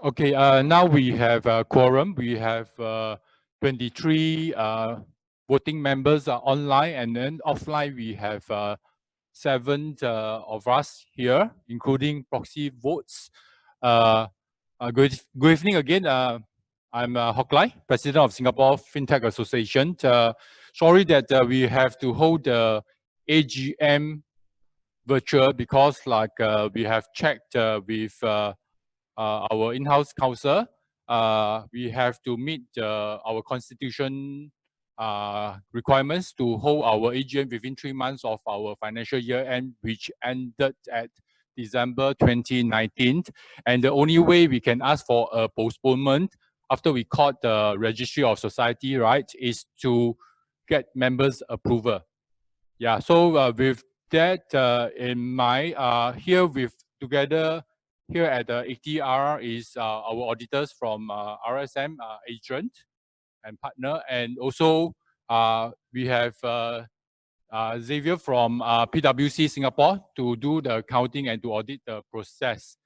Okay, now we have a quorum. We have 23 voting members online, and then offline we have 7 of us here, including proxy votes. Good evening again. I'm Hock Lai, President of Singapore FinTech Association. Sorry that we have to hold the AGM virtual because we have checked with our in-house counsel. We have to meet our constitution requirements to hold our AGM within 3 months of our financial year end, which ended at December 2019. And the only way we can ask for a postponement after we called the Registry of Society, right, is to get members' approval. Yeah, so with that in mind, here together here at the ATR is our auditors from RSM agent and partner, and also we have Xavier from PwC Singapore to do the accounting and to audit the process.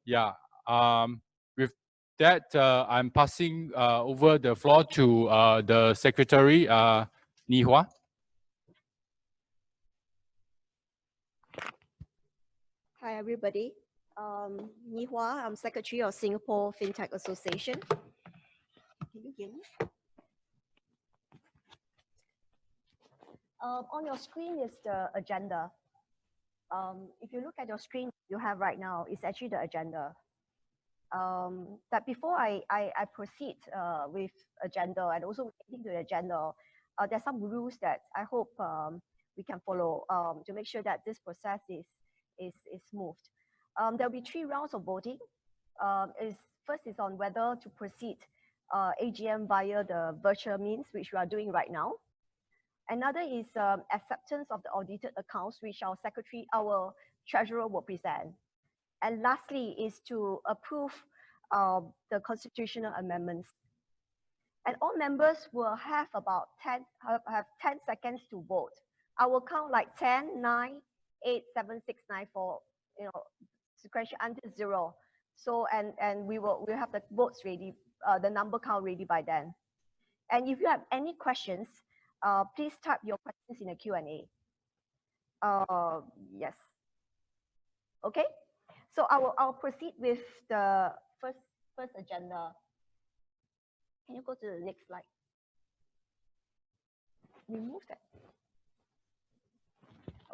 Yeah, with that, I'm passing over the floor to the Secretary, Ni Hua. Hi, everybody. Ni Hua, I'm Secretary of Singapore FinTech Association. Can you hear me? On your screen is the agenda. If you look at your screen you have right now, it's actually the agenda. That before I proceed with agenda and also relating to the agenda, there's some rules that I hope we can follow to make sure that this process is smooth. There'll be 3 rounds of voting. First is on whether to proceed AGM via the virtual means, which we are doing right now. Another is acceptance of the audited accounts, which our treasurer will present. And lastly is to approve the constitutional amendments. And all members will have about 10 seconds to vote. I will count like 10, 9, 8, 7, 6, 9, 4, sequential until 0. So and we'll have the votes ready, the number count ready by then. And if you have any questions, please type your questions in the Q&A. Yes. Okay. So I'll proceed with the first agenda. Can you go to the next slide? Remove that.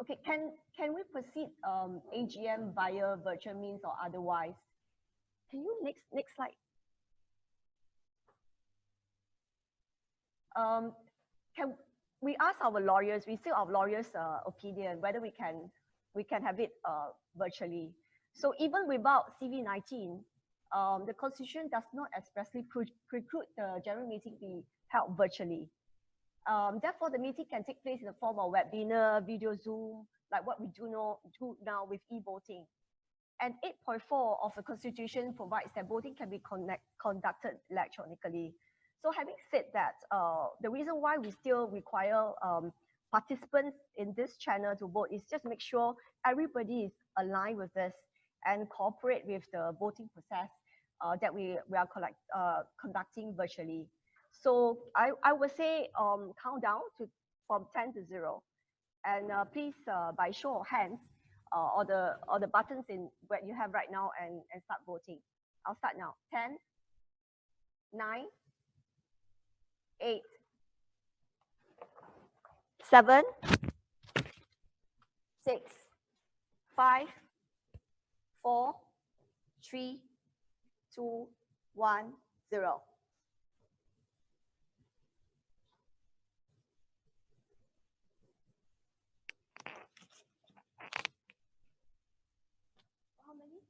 Okay, can we proceed AGM via virtual means or otherwise? Can you next slide? Can we ask our lawyers? We still our lawyers' opinion whether we can have it virtually. So even without CV19, the Constitution does not expressly preclude the general meeting be held virtually. Therefore, the meeting can take place in the form of webinar, video Zoom, like what we do now with e-voting. And 8.4 of the Constitution provides that voting can be conducted electronically. So having said that, the reason why we still require participants in this channel to vote is just make sure everybody is aligned with this and cooperate with the voting process that we are conducting virtually. So I would say count down from 10 to 0, and please by show of hands or the buttons in what you have right now and start voting. I'll start now. 10, 9, 8, 7, 6, 5, 4, 3, 2, 1, 0. How many?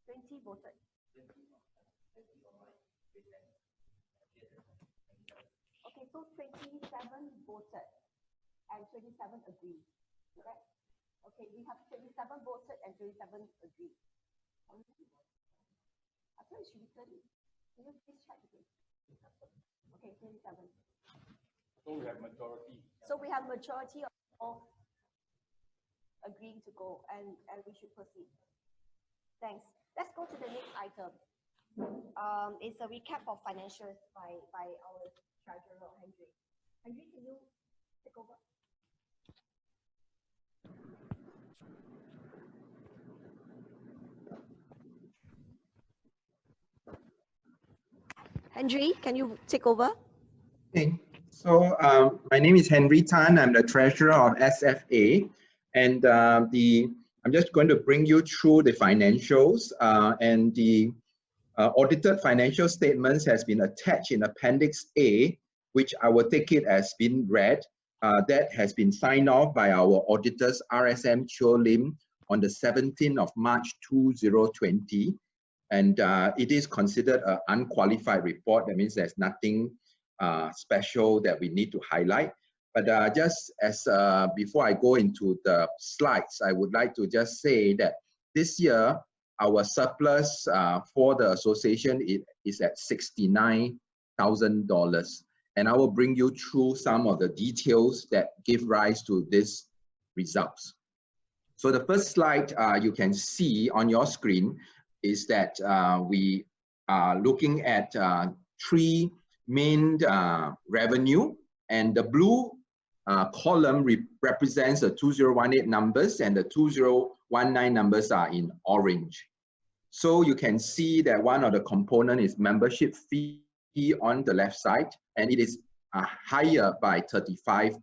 20 voted. Okay, so 27 voted and 27 agree. Okay? Okay, we have 27 voted and 27 agree. I thought it should be 30. Can you please check again? Okay, 27. So we have majority. So we have majority of all. agreeing to go, and we should proceed. Thanks. Let's go to the next item. It's a recap of financials by our treasurer, Henry. Henry, can you take over? Henry, can you take over? Okay, so my name is Henry Tan. I'm the treasurer of SFA, and I'm just going to bring you through the financials, and the audited financial statements has been attached in Appendix A, which I will take it as been read. That has been signed off by our auditors, RSM Chua Lim, on the 17th of March 2020. And it is considered an unqualified report. That means there's nothing special that we need to highlight. But just as before I go into the slides, I would like to just say that this year, our surplus for the association is at $69,000. And I will bring you through some of the details that give rise to these results. So the first slide you can see on your screen is that we are looking at three main revenue, and the blue column represents the 2018 numbers, and the 2019 numbers are in orange. So you can see that one of the component is membership fee on the left side, and it is higher by 35%.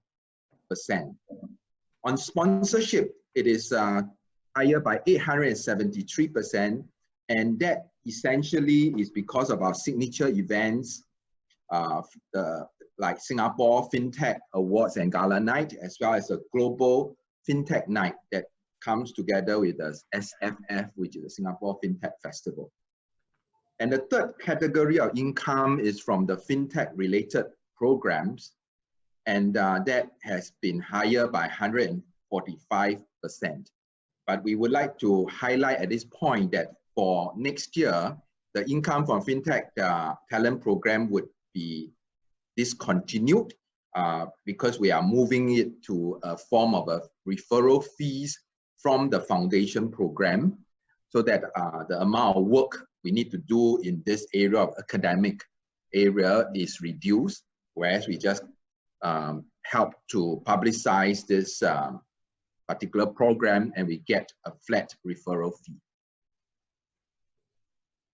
On sponsorship, it is higher by 873%, and that essentially is because of our signature events, like Singapore FinTech Awards and Gala Night, as well as a global FinTech night that comes together with the SFF, which is the Singapore FinTech Festival. And the third category of income is from the FinTech related programs, and that has been higher by 145%. But we would like to highlight at this point that for next year, the income from FinTech talent program would be discontinued because we are moving it to a form of a referral fees from the foundation program, so that the amount of work we need to do in this area of academic area is reduced, whereas we just help to publicize this particular program and we get a flat referral fee.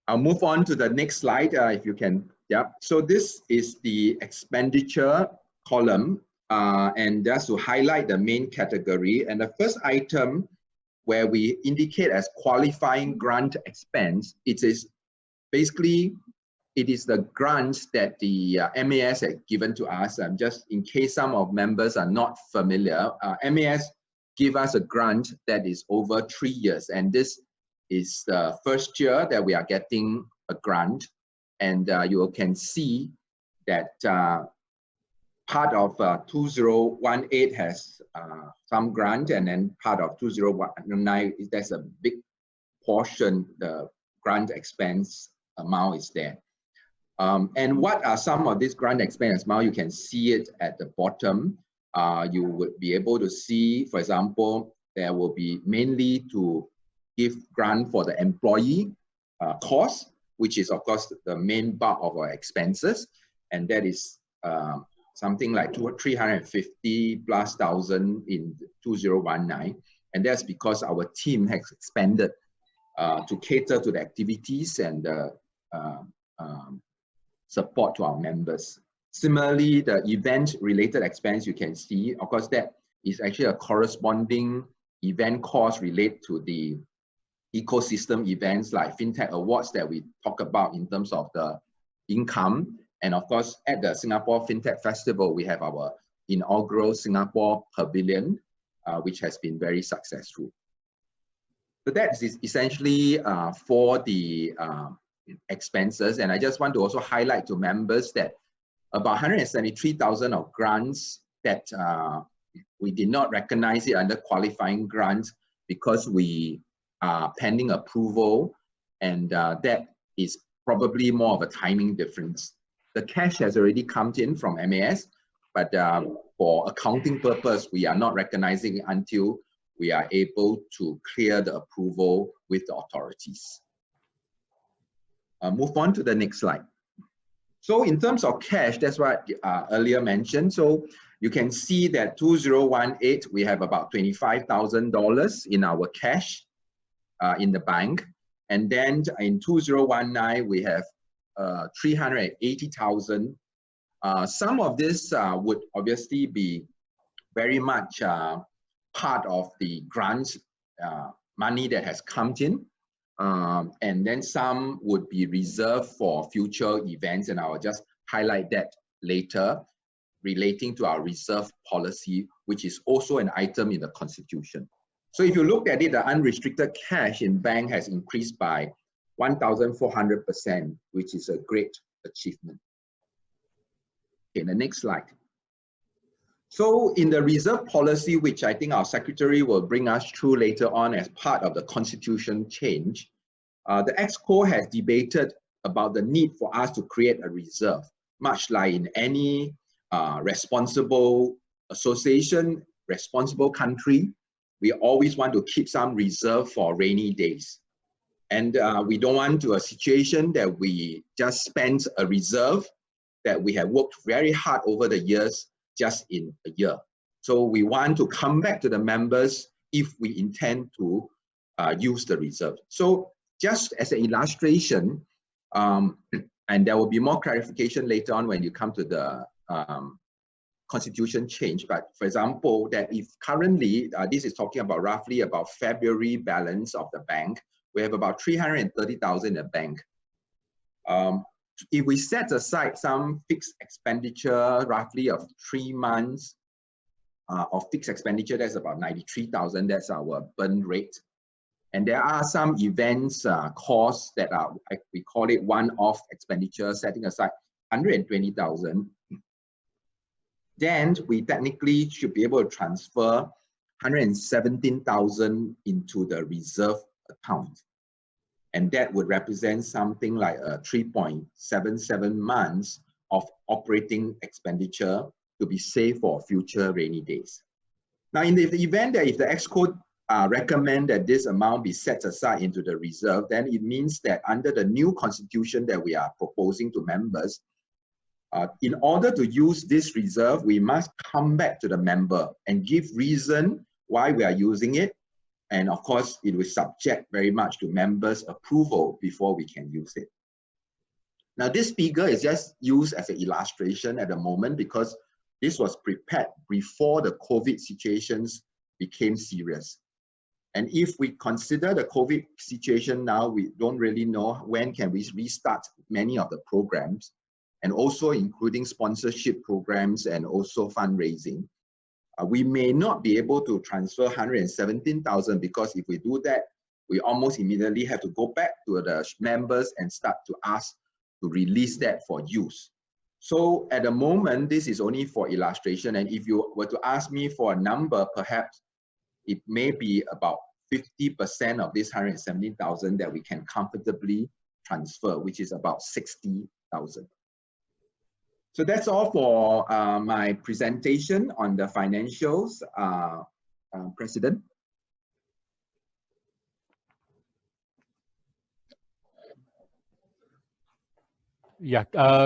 I'll move on to the next slide if you can. Yeah, so this is the expenditure column, and just to highlight the main category. And the first item where we indicate as qualifying grant expense, it is basically, it is the grants that the MAS has given to us. Just in case some of members are not familiar, MAS give us a grant that is over 3 years, and this is the first year that we are getting a grant. And you can see that part of 2018 has some grant, and then part of 2019, there's a big portion, the grant expense amount is there. And what are some of these grant expense amount? You can see it at the bottom. You would be able to see, for example, there will be mainly to give grant for the employee cost, which is of course the main bulk of our expenses, and that is something like 350,000+ in 2019, and that's because our team has expanded to cater to the activities and the support to our members. Similarly, the event-related expense you can see, of course, that is actually a corresponding event cost related to the ecosystem events like FinTech Awards that we talk about in terms of the income. And of course, at the Singapore FinTech Festival, we have our inaugural Singapore Pavilion, which has been very successful. So that is essentially for the expenses. And I just want to also highlight to members that about 173,000 of grants that we did not recognize it under qualifying grants because we are pending approval, and that is probably more of a timing difference. The cash has already come in from MAS, but for accounting purpose, we are not recognizing it until we are able to clear the approval with the authorities. Move on to the next slide. So in terms of cash, that's what earlier mentioned. So you can see that 2018, we have about $25,000 in our cash in the bank. And then in 2019, we have 380,000. Some of this would obviously be very much part of the grant money that has come in. And then some would be reserved for future events, and I will just highlight that later, relating to our reserve policy, which is also an item in the Constitution. So if you look at it, the unrestricted cash in bank has increased by 1,400%, which is a great achievement. Okay, the next slide. So in the reserve policy, which I think our secretary will bring us through later on as part of the constitution change, the EXCO has debated about the need for us to create a reserve, much like in any responsible association, responsible country. We always want to keep some reserve for rainy days. And we don't want to a situation that we just spend a reserve that we have worked very hard over the years just in a year. So we want to come back to the members if we intend to use the reserve. So just as an illustration, and there will be more clarification later on when you come to the constitution change. But for example, that if currently, this is talking about roughly about February balance of the bank, we have about 330,000 in the bank. If we set aside some fixed expenditure, roughly of 3 months of fixed expenditure, that's about 93,000, that's our burn rate. And there are some events costs that are, we call it one-off expenditure, setting aside 120,000. Then we technically should be able to transfer 117,000 into the reserve account. And that would represent something like 3.77 months of operating expenditure to be saved for future rainy days. Now, in the event that if the EXCO recommend that this amount be set aside into the reserve, then it means that under the new constitution that we are proposing to members, in order to use this reserve, we must come back to the member and give reason why we are using it. And of course, it will subject very much to members' approval before we can use it. Now, this figure is just used as an illustration at the moment because this was prepared before the COVID situations became serious. And if we consider the COVID situation now, we don't really know when can we restart many of the programs, and also including sponsorship programs and also fundraising. We may not be able to transfer 117,000 because if we do that, we almost immediately have to go back to the members and start to ask to release that for use. So at the moment, this is only for illustration. And if you were to ask me for a number, perhaps it may be about 50% of this 117,000 that we can comfortably transfer, which is about 60,000. So that's all for my presentation on the financials, President. Yeah,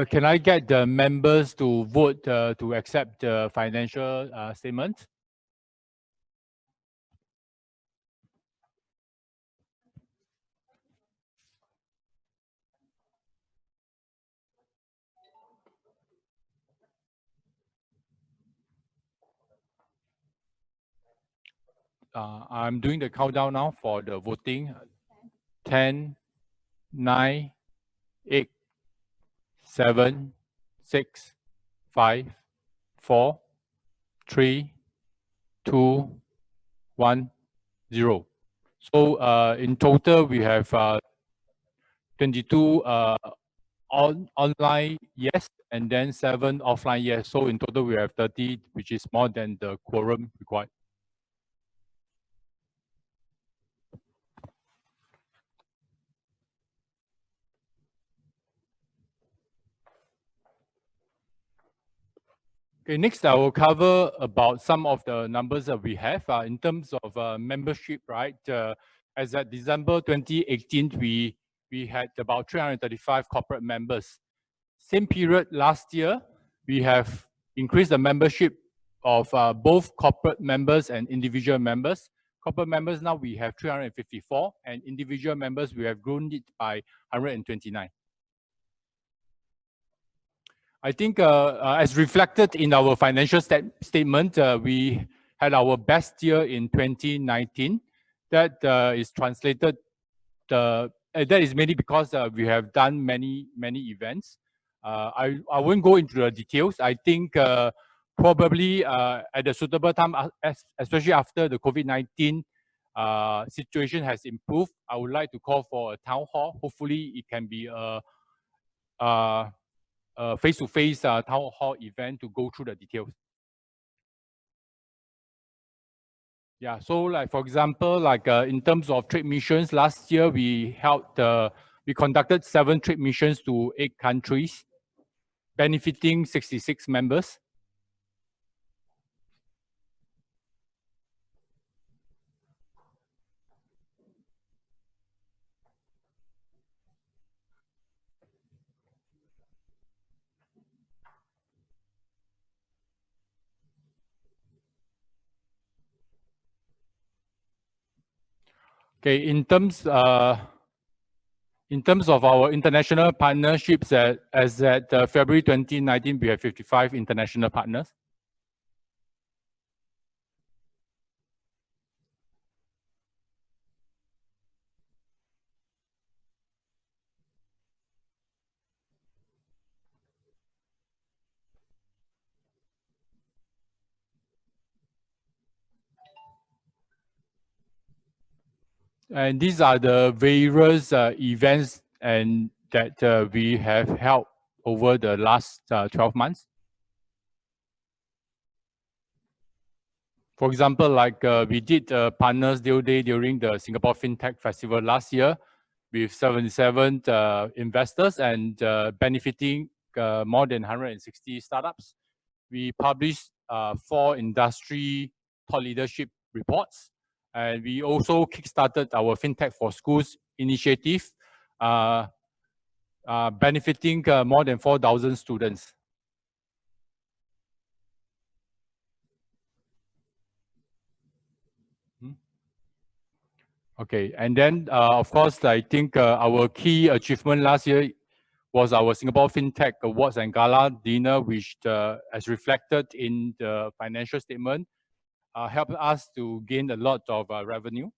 can I get the members to vote to accept the financial statement? I'm doing the countdown now for the voting. 10, 9, 8, 7, 6, 5, 4, 3, 2, 1, 0. So in total, we have 22 online yes, and then 7 offline yes. So in total, we have 30, which is more than the quorum required. Okay, next I will cover about some of the numbers that we have in terms of membership, right? As at December 2018, we had about 335 corporate members. Same period last year, we have increased the membership of both corporate members and individual members. Corporate members now we have 354, and individual members we have grown it by 129. I think as reflected in our financial statement, we had our best year in 2019. That is translated, that is mainly because we have done many events. I won't go into the details. I think probably at a suitable time, especially after the COVID-19 situation has improved, I would like to call for a town hall. Hopefully it can be a face-to-face town hall event to go through the details. Yeah, so like for example, like in terms of trade missions, last year we conducted 7 trade missions to 8 countries, benefiting 66 members. Okay, in terms of our international partnerships, as at February 2019, we have 55 international partners. And these are the various events and that we have held over the last 12 months. For example, like we did Partners Day during the Singapore FinTech Festival last year with 77 investors and benefiting more than 160 startups. We published 4 industry thought leadership reports. And we also kickstarted our FinTech for Schools initiative, benefiting more than 4,000 students. Okay, and then of course, I think our key achievement last year was our Singapore FinTech Awards and Gala dinner, which as reflected in the financial statement, helped us to gain a lot of revenue.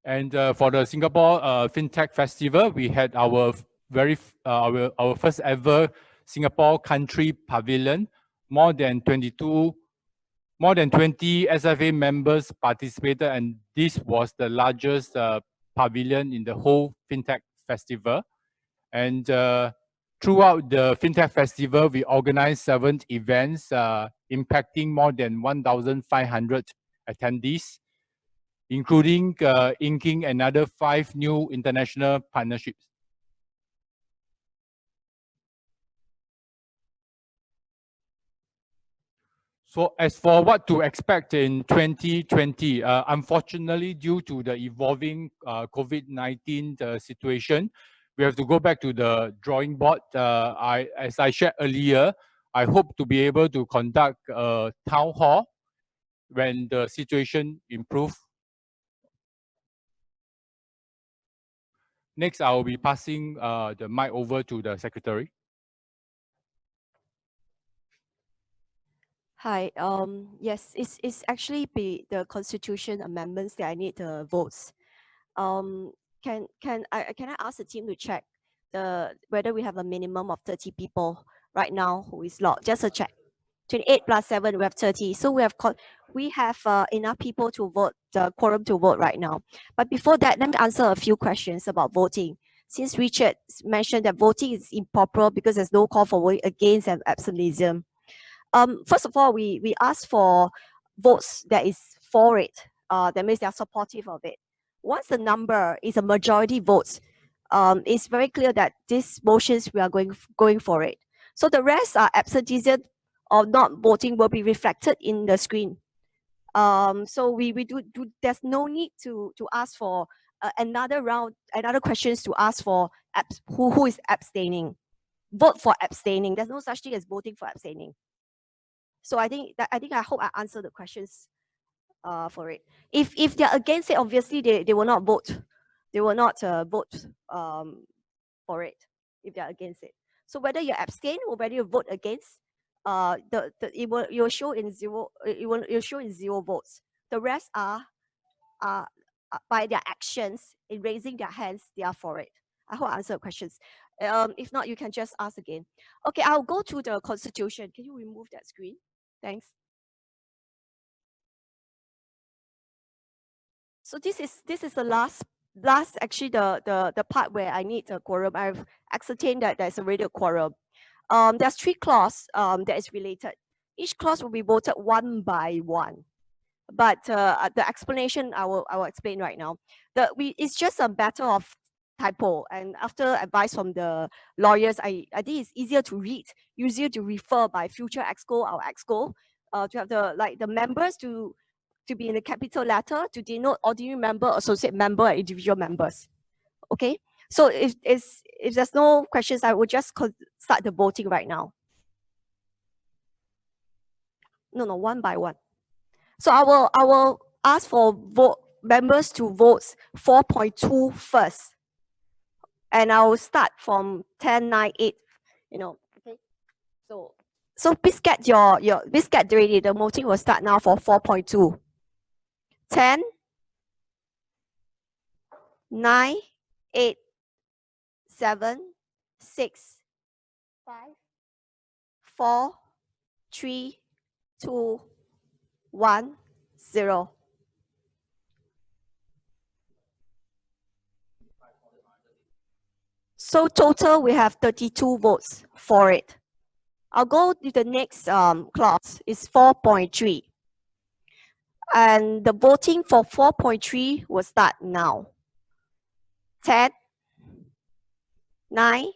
And for the Singapore FinTech Festival, we had our our first ever Singapore Country Pavilion. More than 20 SFA members participated, and this was the largest pavilion in the whole FinTech Festival. And throughout the FinTech Festival, we organized 7 events impacting more than 1,500 attendees, including inking another 5 new international partnerships. So as for what to expect in 2020, unfortunately, due to the evolving COVID-19 situation, we have to go back to the drawing board. As I shared earlier, I hope to be able to conduct a town hall when the situation improves. Next, I will be passing the mic over to the secretary. Hi. Yes, it's actually the constitution amendments that I need the votes. Can I ask the team to check whether we have a minimum of 30 people right now who is logged? Just a check. 28 plus 7, we have 30. So we have enough people to vote, the quorum to vote right now. But before that, let me answer a few questions about voting. Since Richard mentioned that voting is improper because there's no call for voting against absenteeism. First of all, we ask for votes that is for it. that means they are supportive of it. Once the number is a majority votes, it's very clear that these motions we are going for it. So the rest are absenteeism or not voting will be reflected in the screen. So we do there's no need to ask for another round, another questions to ask for who is abstaining. Vote for abstaining. There's no such thing as voting for abstaining. So I hope I answered the questions for it. If they're against it, obviously they will not vote. They will not vote for it if they're against it. So whether you abstain or whether you vote against, it will show in zero. It will show in 0 votes. The rest are by their actions in raising their hands, they are for it. I hope I answered questions. If not, you can just ask again. Okay, I'll go to the constitution. Can you remove that screen? Thanks. So this is the last actually the part where I need a quorum. I've ascertained that there's already a quorum. There's 3 clauses that is related. Each clause will be voted one by one. But the explanation I will explain right now. It's just a matter of typo, and after advice from the lawyers, I think it's easier to read, easier to refer by future exco or exco, to have the members to be in a capital letter to denote ordinary member, associate member, and individual members. Okay, so if there's no questions, I will just start the voting right now. No, one by one. So I will ask for members to vote 4.2 first, and I will start from 10, 9, 8. You know, okay. So please get please get ready. The voting will start now for 4.2. 10, 9, 8, 7, 6, 5, 4, 3, 2, 1, 0. So total we have 32 votes for it. I'll go to the next clause is 4.3. And the voting for 4.3 will start now. 10, 9,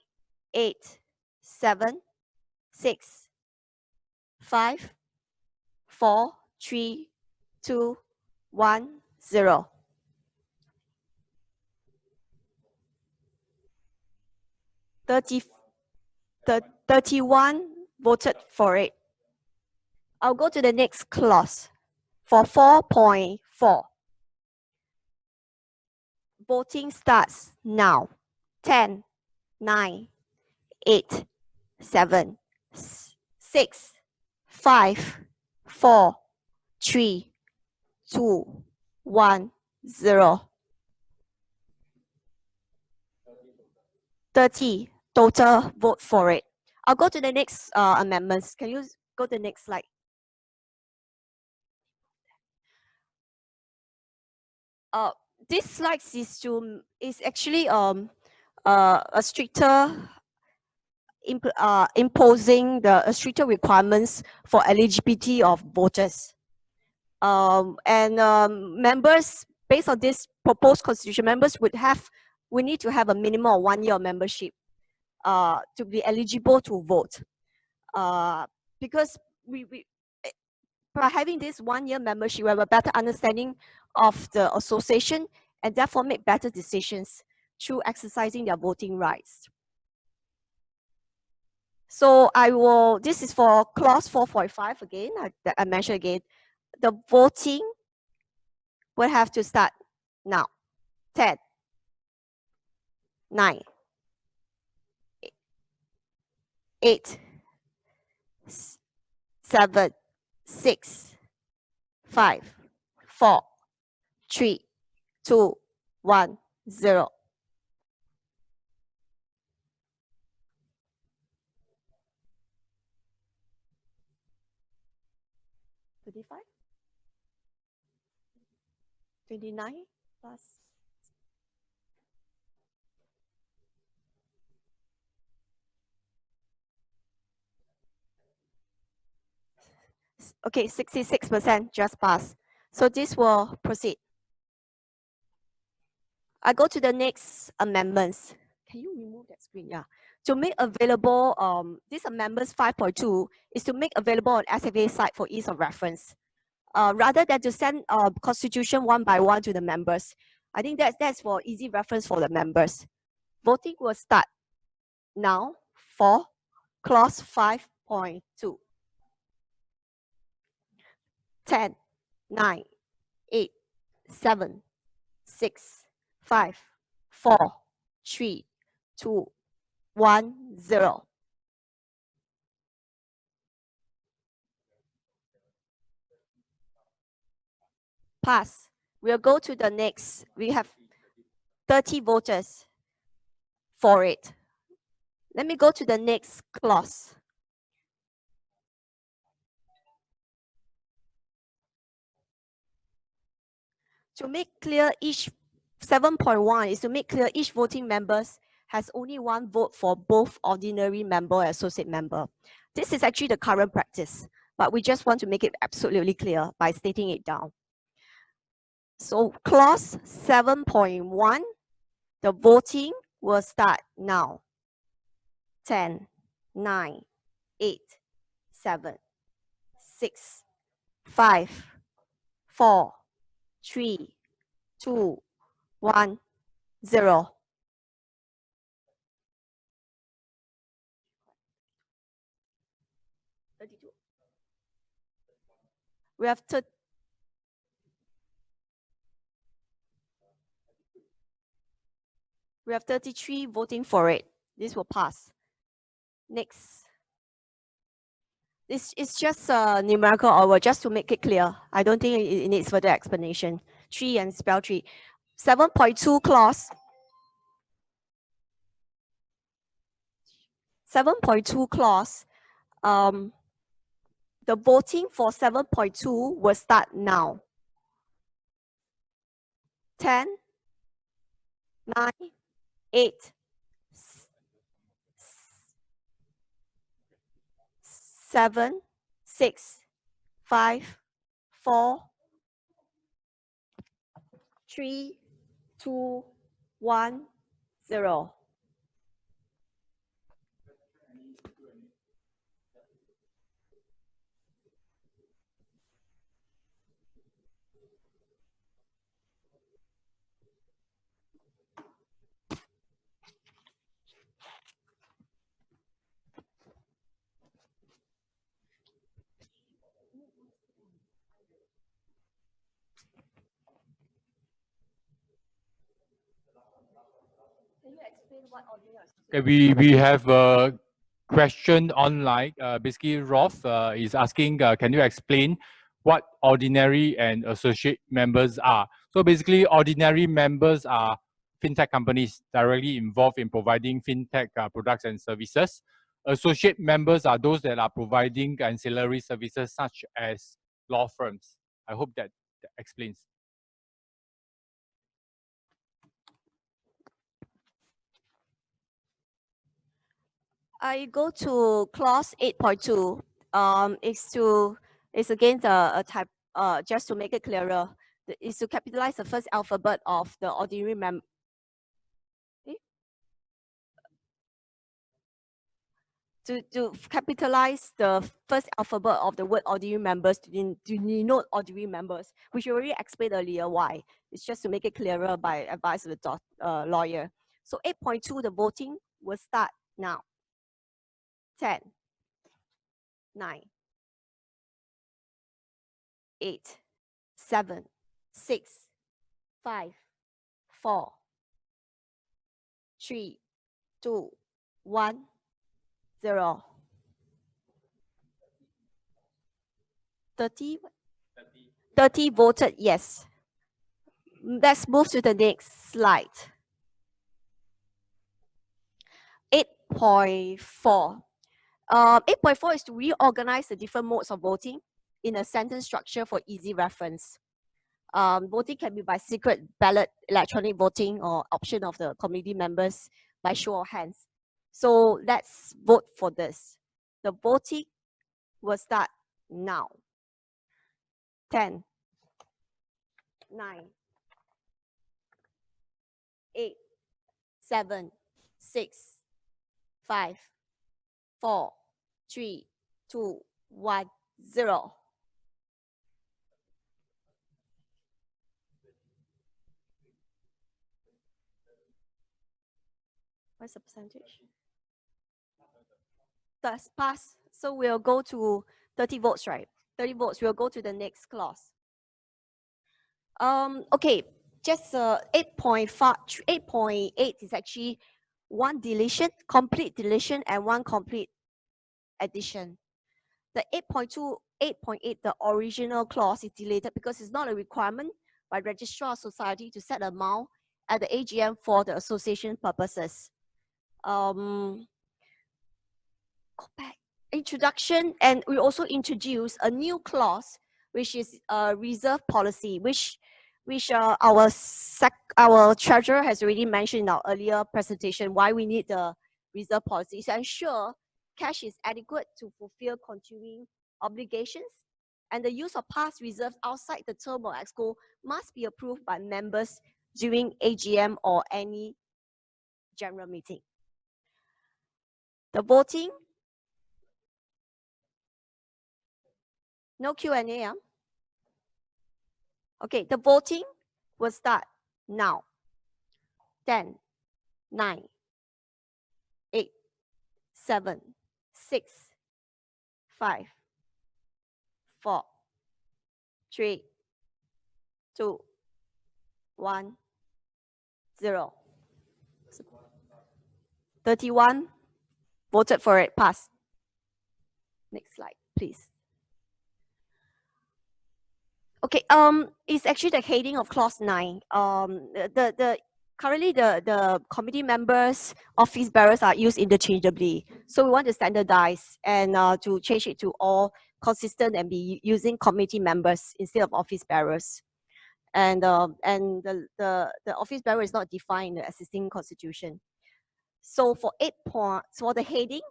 8, 7, 6, 5, 4, 3, 2, 1, 0. The 31 voted for it. I'll go to the next clause for 4.4. Voting starts now. 10, 9, 8, 7, 6, 5, 4, 3, 2, 1, 0. 30 total vote for it. I'll go to the next amendments. Can you go to the next slide? This slide is actually a stricter imposing the stricter requirements for eligibility of voters. Members, based on this proposed constitution, members we need to have a minimum of 1 year of membership to be eligible to vote. Because by having this 1 year membership, we have a better understanding of the association and therefore make better decisions through exercising their voting rights. So this is for clause 4.5 again, I mentioned again. The voting will have to start now. 10, 9, 8, 7, 6, 5, 4, 3, 2, 1, 0. $25, $29 plus. Okay, 66% just passed. So this will proceed. I go to the next amendments. Can you remove that screen? Yeah. To make available, this amendments 5.2 is to make available on SFA site for ease of reference. Rather than to send constitution one by one to the members. I think that's for easy reference for the members. Voting will start now for clause 5.2. 10, 9, 8, 7, 6, 5, 4, 3, 2, 1, 0. Pass. We'll go to the next. We have 30 voters for it. Let me go to the next clause. To make clear each 7.1 is to make clear each voting members has only one vote for both ordinary member and associate member. This is actually the current practice, but we just want to make it absolutely clear by stating it down. So clause 7.1, the voting will start now. 10, 9, 8, 7, 6, 5, 4, 3, 2, 1, 0. We have we have 33 voting for it. This will pass. Next. This is just a numerical order, just to make it clear. I don't think it needs further explanation. 3 and spell 3. 7.2 clause. 7.2 clause. The voting for 7.2 will start now. 10, 9, 8, 7, 6, 5, 4, 3, 2, 1, 0. Can you explain what ordinary? Okay, we have a question online. Basically, Rolf is asking, can you explain what ordinary and associate members are? So basically, ordinary members are fintech companies directly involved in providing fintech products and services. Associate members are those that are providing ancillary services such as law firms. I hope that explains. I go to clause 8.2. It's again a type, just to make it clearer, is to capitalize the first alphabet of the ordinary member. To capitalize the first alphabet of the word ordinary members to denote ordinary members, which we already explained earlier why. It's just to make it clearer by advice of the lawyer. So 8.2, the voting will start now. 10, 9, 8, 7, 6, 5, 4, 3, 2, 1, 0. 30 voted yes. Let's move to the next slide. 8.4. 8.4 is to reorganize the different modes of voting in a sentence structure for easy reference. Voting can be by secret ballot, electronic voting, or option of the committee members by show of hands. So let's vote for this. The voting will start now. 10, 9, 8, 7, 6, 5, 4, 3, 2, 1, 0. What's the percentage? Does pass. So we'll go to 30 votes, right? 30 votes. We'll go to the next clause. Okay, just 8.8 is actually one deletion, complete deletion, and one complete addition. The 8.8, the original clause is deleted because it's not a requirement by Registrar of Society to set amount at the AGM for the association purposes. Go back. Introduction, and we also introduce a new clause, which is a reserve policy, which our treasurer has already mentioned in our earlier presentation why we need the reserve policy to ensure cash is adequate to fulfill continuing obligations, and the use of past reserves outside the term of EXCO must be approved by members during AGM or any general meeting. The voting, no Q&A. Okay, the voting will start now. 10, 9, 8, 7, 6, 5, 4, 3, 2, 1, 0. 31 voted for it, pass. Next slide, please. Okay, it's actually the heading of clause 9. Currently the committee members, office bearers are used interchangeably. So we want to standardize and to change it to all consistent and be using committee members instead of office bearers. And the office bearer is not defined in the existing constitution. So for 8 points, for the heading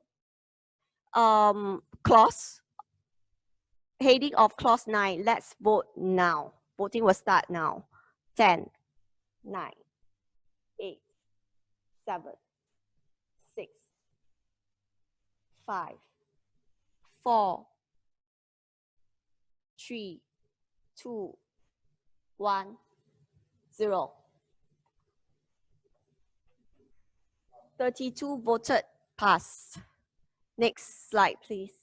clause, heading of clause 9, let's vote now. Voting will start now. 10, 9, 8, 7, 6, 5, 4, 3, 2, 1, 0. 32 voted pass. Next slide, please.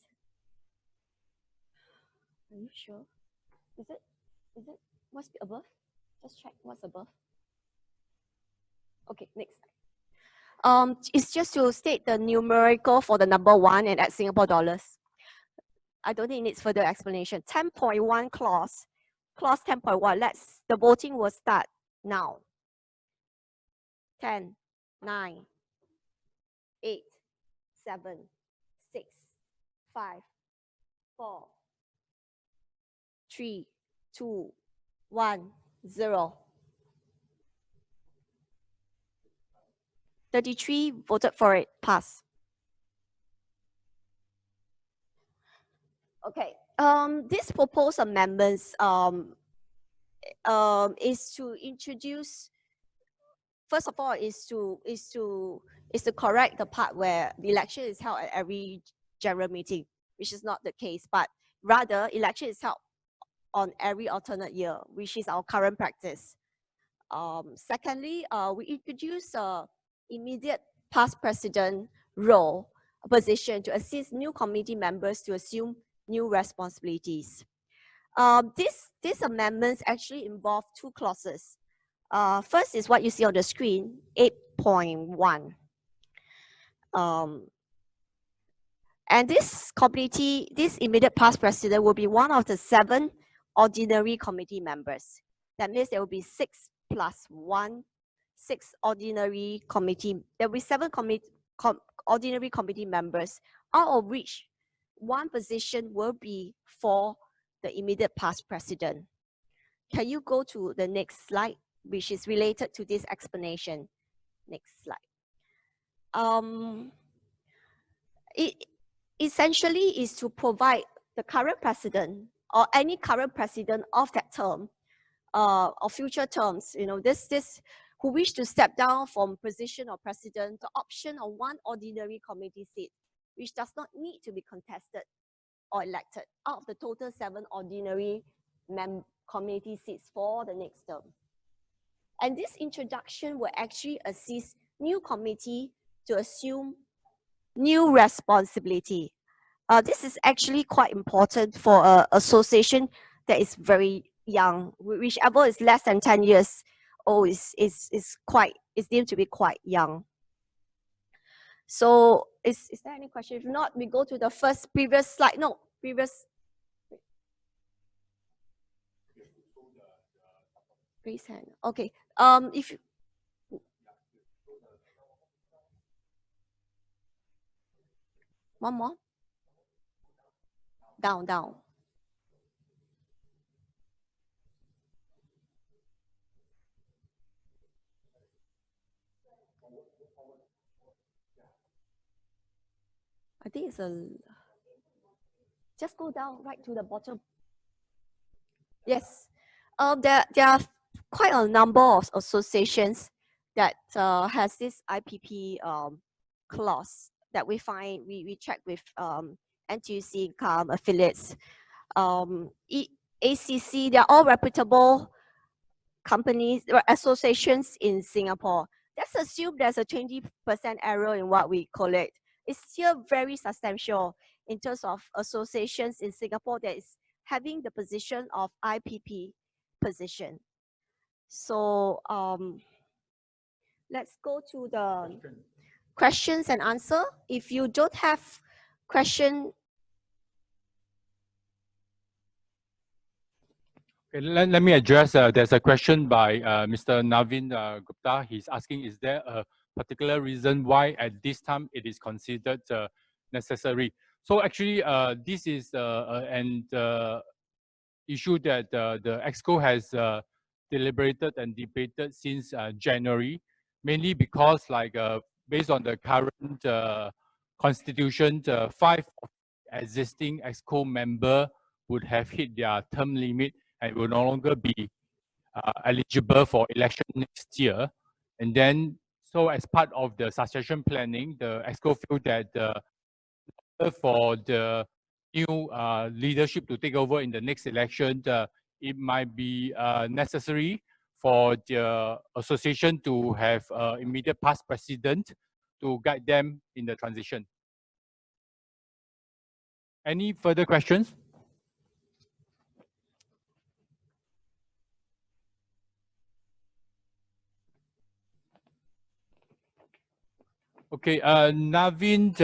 Are you sure? Is it? What's above? Just check what's above. Okay, next slide. It's just to state the numerical for the number 1 and add Singapore dollars. I don't think it needs further explanation. 10.1 clause 10.1. The voting will start now. 10, 9, 8, 7, 6, 5, 4, 3, 2, 1, 0. 33 voted for it, pass. Okay, this proposed amendments is to introduce, first of all, is to correct the part where the election is held at every general meeting, which is not the case, but rather election is held on every alternate year, which is our current practice. Secondly, we introduce immediate past president role position to assist new committee members to assume new responsibilities. These amendments actually involve 2 clauses. First is what you see on the screen, 8.1. And this immediate past president will be one of the 7 ordinary committee members. That means there will be 6 plus 1, 6 ordinary committee. There will be 7 ordinary committee members, out of which 1 position will be for the immediate past president. Can you go to the next slide, which is related to this explanation? Next slide. It essentially is to provide the current president or any current president of that term or future terms, you know, this who wish to step down from position of president, the option of one ordinary committee seat, which does not need to be contested or elected out of the total 7 ordinary committee seats for the next term. And this introduction will actually assist new committee to assume new responsibility. This is actually quite important for an association that is very young. Whichever is less than 10 years old is deemed to be quite young. So is there any question? If not, we go to the previous slide. No, previous. Raise hand. Okay. If you, one more. Down. I think it's just go down right to the bottom. Yes. There are quite a number of associations that has this IPP clause that we find, we check with NTUC income affiliates. ACC, they're all reputable companies or associations in Singapore. Let's assume there's a 20% error in what we collect. It's still very substantial in terms of associations in Singapore that is having the position of IPP position. So let's go to the questions and answer. If you don't have question. Okay, let me address, there's a question by Mr. Navin Gupta. He's asking, is there a particular reason why at this time it is considered necessary? So actually, this is an issue that the EXCO has deliberated and debated since January, mainly because based on the current constitution, 5 existing EXCO member would have hit their term limit and will no longer be eligible for election next year. And then, so as part of the succession planning, the EXCO feel that for the new leadership to take over in the next election, it might be necessary for the association to have immediate past president to guide them in the transition. Any further questions? Okay, Navin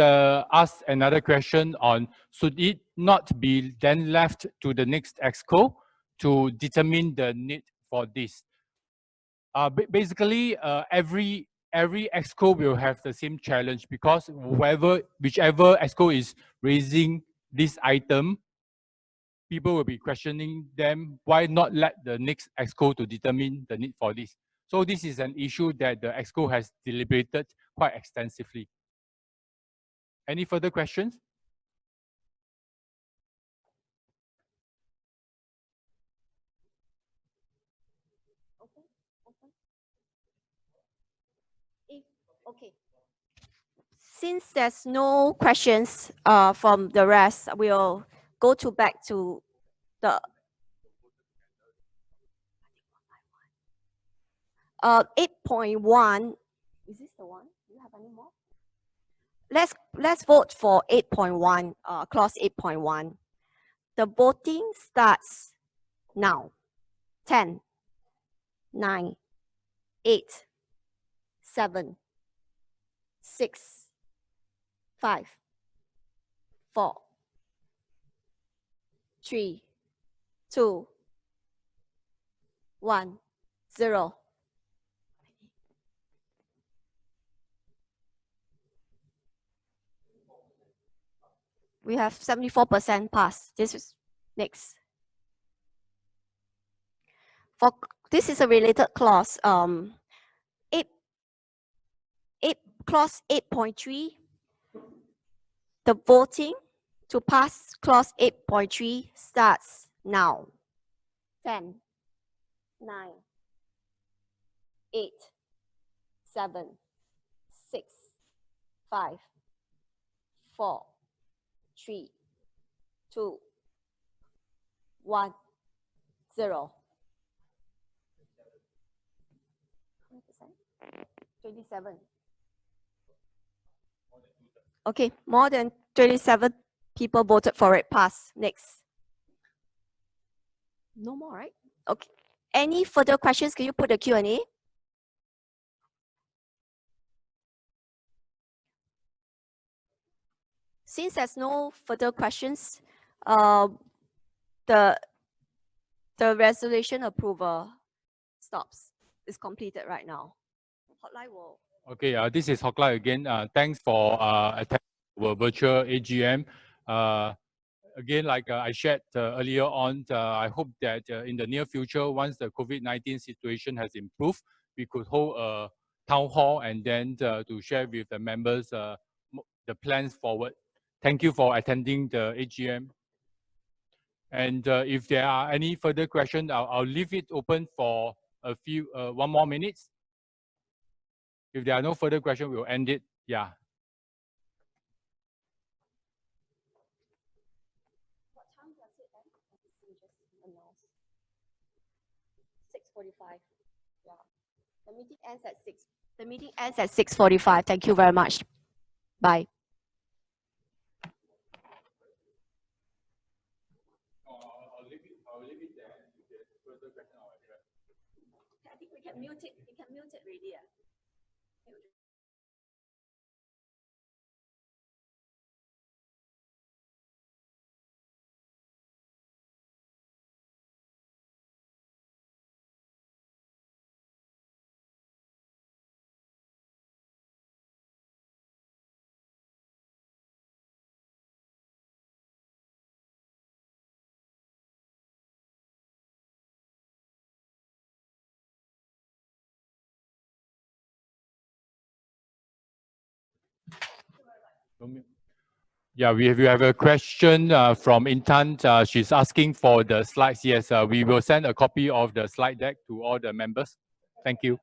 asked another question on, should it not be then left to the next EXCO to determine the need for this? Basically, every EXCO will have the same challenge, because whichever EXCO is raising this item, people will be questioning them, why not let the next EXCO to determine the need for this? So this is an issue that the EXCO has deliberated quite extensively. Any further questions? Okay. Since there's no questions from the rest, we'll go back to the 8.1. Is this the one? Do you have any more? Let's vote for 8.1, clause 8.1. The voting starts now. 10, 9, 8, 7, 6, 5, 4, 3, 2, 1, 0. We have 74% pass. This is next. For this is a related clause. Clause 8.3. The voting to pass clause 8.3 starts now. 10, 9, 8, 7, 6, 5, 4, 3, 2, 1, 0. 27. Okay, more than 27 people voted for it. Pass. Next. No more, right? Okay. Any further questions? Can you put the Q&A? Since there's no further questions, the resolution approval stops. It's completed right now. Hotline will. Okay, this is Hock Lai again. Thanks for attending our virtual AGM. Again, like I shared earlier on, I hope that in the near future, once the COVID-19 situation has improved, we could hold a town hall and then to share with the members the plans forward. Thank you for attending the AGM. And if there are any further questions, I'll leave it open for a few, 1 more minutes. If there are no further questions, we'll end it. Yeah. What time does it end? Just announce. 6:45. Yeah. The meeting ends at 6. The meeting ends at 6:45. Thank you very much. Bye. I'll leave it there. If there's further question, I'll address. I think we can mute it. We can mute it already. Yeah, we have a question from Intan. She's asking for the slides. Yes, we will send a copy of the slide deck to all the members. Thank you.